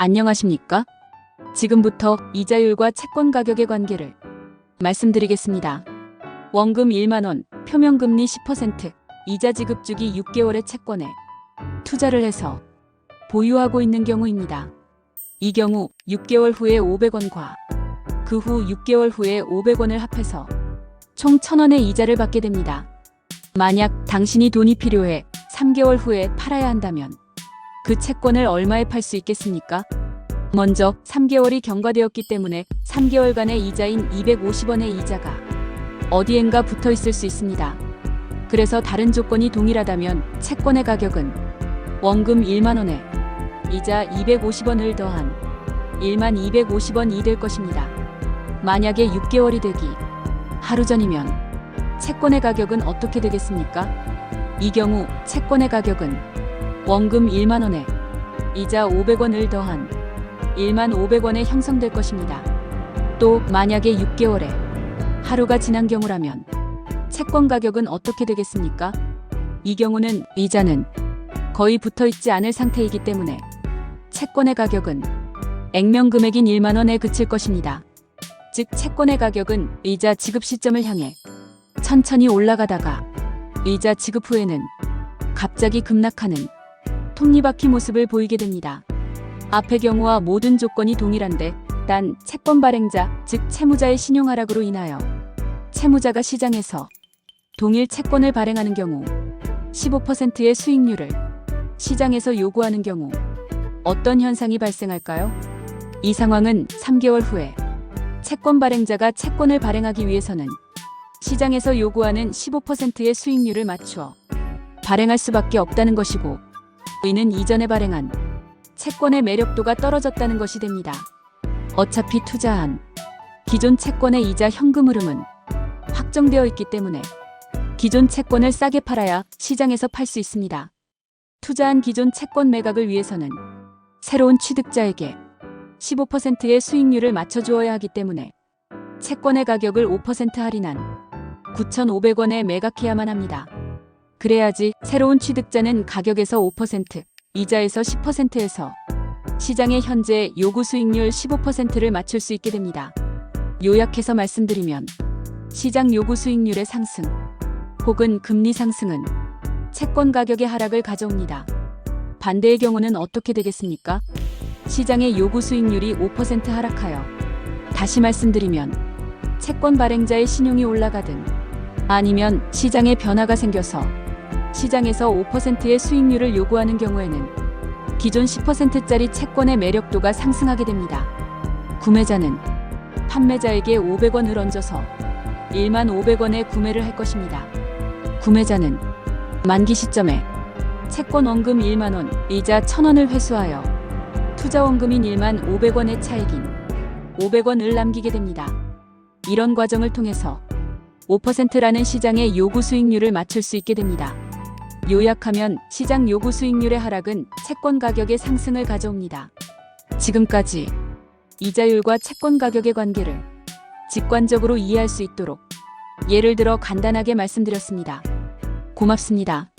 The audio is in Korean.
안녕하십니까? 지금부터 이자율과 채권 가격의 관계를 말씀드리겠습니다. 원금 1만원, 표면금리 10%, 이자 지급 주기 6개월의 채권에 투자를 해서 보유하고 있는 경우입니다. 이 경우 6개월 후에 500원과 그 후 6개월 후에 500원을 합해서 총 1000원의 이자를 받게 됩니다. 만약 당신이 돈이 필요해 3개월 후에 팔아야 한다면 그 채권을 얼마에 팔 수 있겠습니까? 먼저 3개월이 경과되었기 때문에 3개월간의 이자인 250원의 이자가 어디엔가 붙어 있을 수 있습니다. 그래서 다른 조건이 동일하다면 채권의 가격은 원금 1만원에 이자 250원을 더한 1만 250원이 될 것입니다. 만약에 6개월이 되기 하루 전이면 채권의 가격은 어떻게 되겠습니까? 이 경우 채권의 가격은 원금 1만원에 이자 500원을 더한 1만 500원에 형성될 것입니다. 또 만약에 6개월에 하루가 지난 경우라면 채권 가격은 어떻게 되겠습니까? 이 경우는 이자는 거의 붙어 있지 않을 상태이기 때문에 채권의 가격은 액면 금액인 1만원에 그칠 것입니다. 즉 채권의 가격은 이자 지급 시점을 향해 천천히 올라가다가 이자 지급 후에는 갑자기 급락하는 톱니바퀴 모습을 보이게 됩니다. 앞의 경우와 모든 조건이 동일한데 단 채권 발행자, 즉 채무자의 신용 하락으로 인하여 채무자가 시장에서 동일 채권을 발행하는 경우 15%의 수익률을 시장에서 요구하는 경우 어떤 현상이 발생할까요? 이 상황은 3개월 후에 채권 발행자가 채권을 발행하기 위해서는 시장에서 요구하는 15%의 수익률을 맞추어 발행할 수밖에 없다는 것이고, 이는 이전에 발행한 채권의 매력도가 떨어졌다는 것이 됩니다. 어차피 투자한 기존 채권의 이자 현금 흐름은 확정되어 있기 때문에 기존 채권을 싸게 팔아야 시장에서 팔 수 있습니다. 투자한 기존 채권 매각을 위해서는 새로운 취득자에게 15%의 수익률을 맞춰주어야 하기 때문에 채권의 가격을 5% 할인한 9,500원에 매각해야만 합니다. 그래야지 새로운 취득자는 가격에서 5%, 이자에서 10%에서 시장의 현재 요구 수익률 15%를 맞출 수 있게 됩니다. 요약해서 말씀드리면 시장 요구 수익률의 상승 혹은 금리 상승은 채권 가격의 하락을 가져옵니다. 반대의 경우는 어떻게 되겠습니까? 시장의 요구 수익률이 5% 하락하여, 다시 말씀드리면 채권 발행자의 신용이 올라가든 아니면 시장에 변화가 생겨서 시장에서 5%의 수익률을 요구하는 경우에는 기존 10%짜리 채권의 매력도가 상승하게 됩니다. 구매자는 판매자에게 500원을 얹어서 1만 500원에 구매를 할 것입니다. 구매자는 만기 시점에 채권 원금 1만원, 이자 1000원을 회수하여 투자 원금인 1만 500원의 차익인 500원을 남기게 됩니다. 이런 과정을 통해서 5%라는 시장의 요구 수익률을 맞출 수 있게 됩니다. 요약하면 시장 요구 수익률의 하락은 채권 가격의 상승을 가져옵니다. 지금까지 이자율과 채권 가격의 관계를 직관적으로 이해할 수 있도록 예를 들어 간단하게 말씀드렸습니다. 고맙습니다.